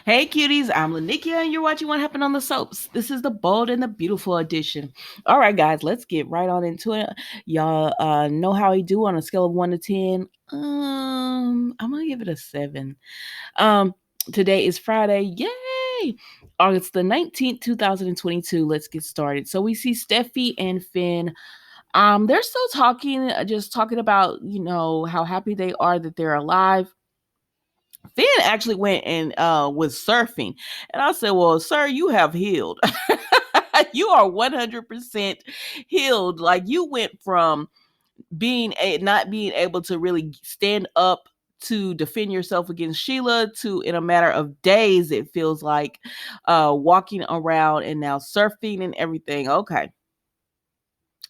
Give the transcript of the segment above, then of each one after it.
Hey cuties, I'm Lanikia and you're watching What Happened on the Soaps. This is the bold and the beautiful edition. All right, guys, let's get right on into it. Y'all know how I do on a scale of 1 to 10. I'm going to give it a 7. Um Today is Friday. Yay! August the 19th, 2022. Let's get started. So we see Steffi and Finn. They're still talking, just talking about, how happy they are that they're alive. Finn actually went and was surfing. And I said, well, sir, you have healed. You are 100% healed. Like you went from not being able to really stand up to defend yourself against Sheila to in a matter of days, it feels like walking around and now surfing and everything. Okay.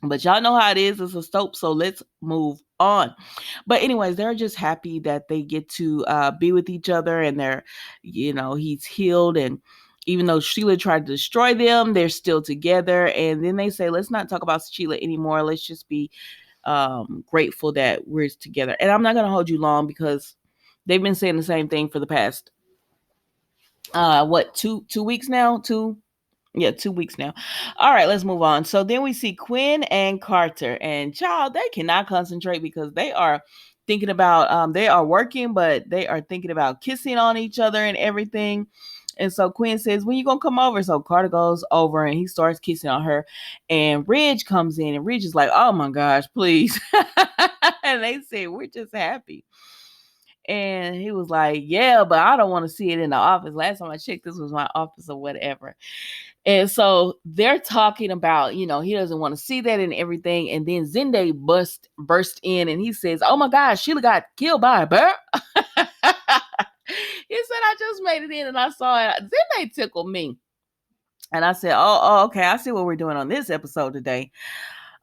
But y'all know how it is. It's a soap, so let's move on. But anyways, they're just happy that they get to be with each other, and he's healed, and even though Sheila tried to destroy them, they're still together. And then they say, let's not talk about Sheila anymore. Let's just be grateful that we're together. And I'm not gonna hold you long because they've been saying the same thing for the past what 2 weeks now. 2 weeks now. All right, let's move on. So then we see Quinn and Carter, and child, they cannot concentrate because they are thinking about they are working, but they are thinking about kissing on each other and everything. And so Quinn says, when you gonna come over? So Carter goes over and he starts kissing on her. And Ridge comes in, and Ridge is like, oh my gosh, please. And they say, we're just happy. And he was like, yeah, but I don't want to see it in the office. Last time I checked, this was my office or whatever. And so they're talking about, he doesn't want to see that and everything. And then Zende burst in and he says, oh my gosh, Sheila got killed by a bear. He said, I just made it in and I saw it. Zende tickled me. And I said, oh, okay, I see what we're doing on this episode today.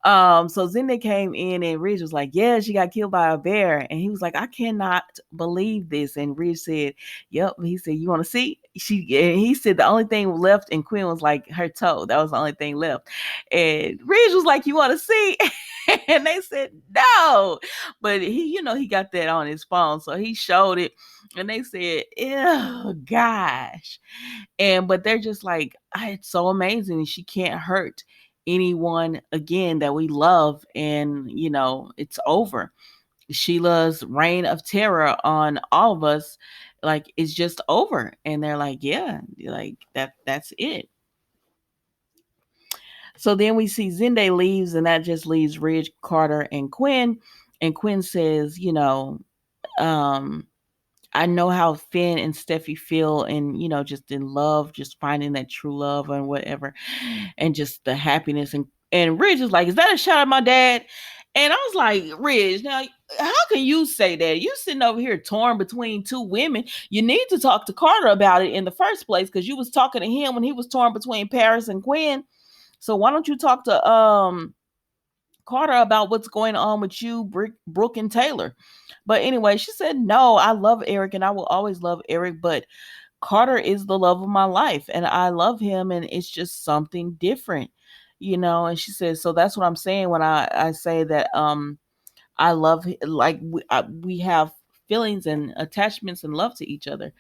So Zende came in and Ridge was like, yeah, she got killed by a bear. And he was like, I cannot believe this. And Ridge said, yep. He said, you want to see? And he said the only thing left, and Quinn was like, her toe. That was the only thing left. And Ridge was like, you want to see? And they said, no. But he got that on his phone. So he showed it. And they said, ew, gosh. But they're just like, it's so amazing. She can't hurt anyone again that we love, and it's over. Sheila's reign of terror on all of us, like, it's just over. And they're like, yeah, like that's it. So then we see Zende leaves, and that just leaves Ridge, Carter, and Quinn. And Quinn says, um I know how Finn and Steffi feel, and just in love, just finding that true love and whatever, and just the happiness. And Ridge is like, is that a shot at my dad? And I was like, Ridge, now how can you say that? You sitting over here torn between two women. You need to talk to Carter about it in the first place, because you was talking to him when he was torn between Paris and Quinn. So why don't you talk to Carter about what's going on with you, Brooke, and Taylor? But anyway, she said, no, I love Eric and I will always love Eric, but Carter is the love of my life and I love him, and it's just something different, And she says, so that's what I'm saying when I say that I love, like, we have feelings and attachments and love to each other.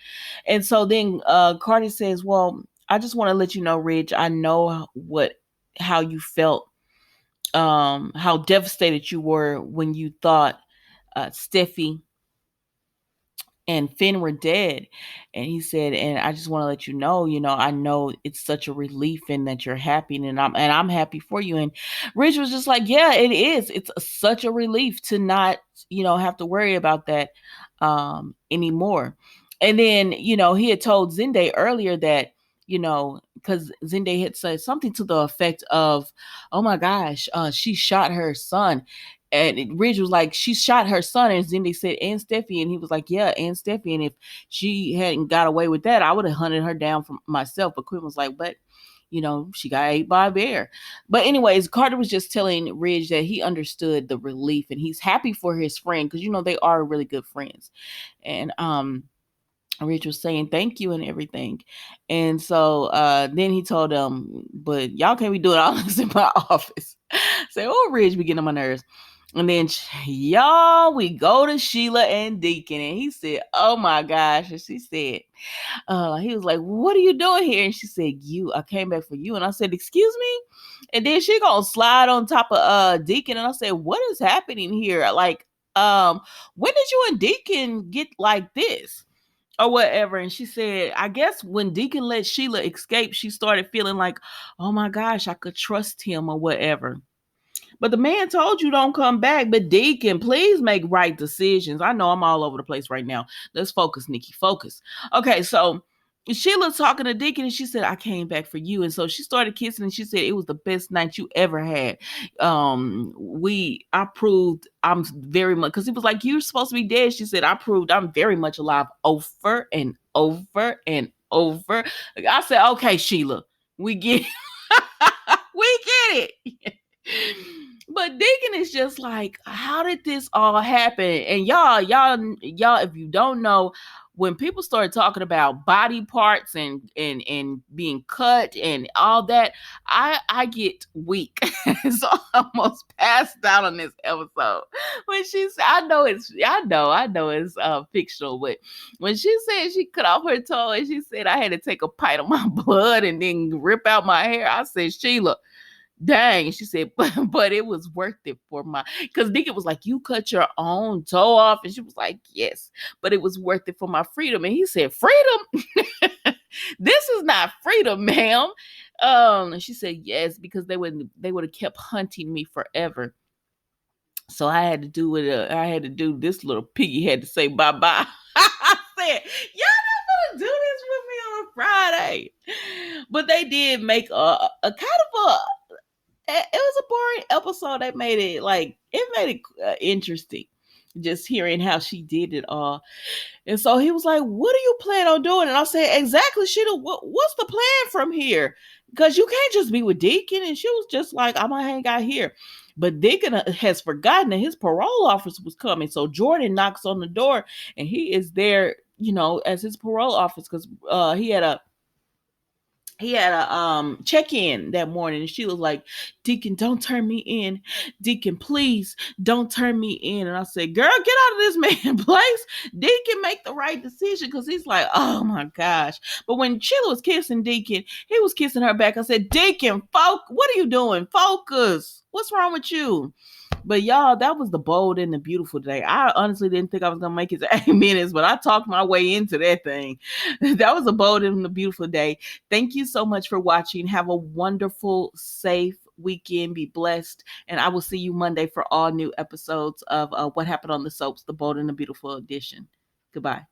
And so then Carter says, well, I just want to let you know, Ridge, I know how you felt, how devastated you were when you thought Steffi and Finn were dead. And he said, and I just want to let you know, I know it's such a relief and that you're happy, and I'm happy for you. And Rich was just like, yeah, it is. It's such a relief to not, have to worry about that anymore. And then, he had told Zende earlier that, because Zende had said something to the effect of, oh my gosh, she shot her son. And Ridge was like, she shot her son. And Zende said, and Steffi. And he was like, yeah, and Steffi. And if she hadn't got away with that, I would have hunted her down for myself. But Quinn was like, but, she got ate by a bear. But anyways, Carter was just telling Ridge that he understood the relief and he's happy for his friend because, they are really good friends. And Ridge was saying thank you and everything. And so then he told them, but y'all can't be doing all this in my office. Say, oh, Ridge be getting on my nerves. And then, y'all, we go to Sheila and Deacon, and he said, "Oh my gosh!" And she said, he was like, "What are you doing here?" And she said, I came back for you." And I said, "Excuse me?" And then she gonna slide on top of Deacon, and I said, "What is happening here? Like, when did you and Deacon get like this?" Or whatever. And she said, I guess when Deacon let Sheila escape, she started feeling like, oh my gosh, I could trust him or whatever. But the man told you don't come back. But Deacon, please make right decisions. I know I'm all over the place right now. Let's focus, Nikki. Focus. Okay, so Sheila's talking to Deacon, and she said, I came back for you. And so she started kissing, and she said it was the best night you ever had. I proved I'm very much, because he was like, you're supposed to be dead. She said, I proved I'm very much alive over and over and over. I said, okay, Sheila, we get we get it. But Deacon is just like, how did this all happen? And y'all, if you don't know, when people start talking about body parts and being cut and all that, I get weak. So I almost passed out on this episode. When she said, I know it's fictional, but when she said she cut off her toe and she said I had to take a pint of my blood and then rip out my hair, I said, Sheila, dang. She said, but it was worth it for because Deacon was like, you cut your own toe off. And she was like, yes, but it was worth it for my freedom. And he said, freedom? This is not freedom, ma'am. And she said, yes, because they would have kept hunting me forever. So I had to do it. I had to do this little piggy had to say bye-bye. I said, y'all not gonna do this with me on a Friday. But they did make a kind of a it was a boring episode. It made it interesting, just hearing how she did it all. And so he was like, what do you plan on doing? And I said, exactly, Sheila, what's the plan from here? Because you can't just be with Deacon. And she was just like, I'm gonna hang out here. But Deacon has forgotten that his parole officer was coming. So Jordan knocks on the door, and he is there, as his parole officer, because he had a check-in that morning, and she was like, Deacon, don't turn me in. Deacon, please don't turn me in. And I said, girl, get out of this man's place. Deacon make the right decision, because he's like, oh my gosh. But when Sheila was kissing Deacon, he was kissing her back. I said, Deacon, what are you doing? Focus. What's wrong with you? But y'all, that was the bold and the beautiful today. I honestly didn't think I was gonna make it to 8 minutes, but I talked my way into that thing. That was a bold and a beautiful day. Thank you so much for watching. Have a wonderful, safe weekend. Be blessed, and I will see you Monday for all new episodes of What Happened on the Soaps, the Bold and the Beautiful edition. Goodbye.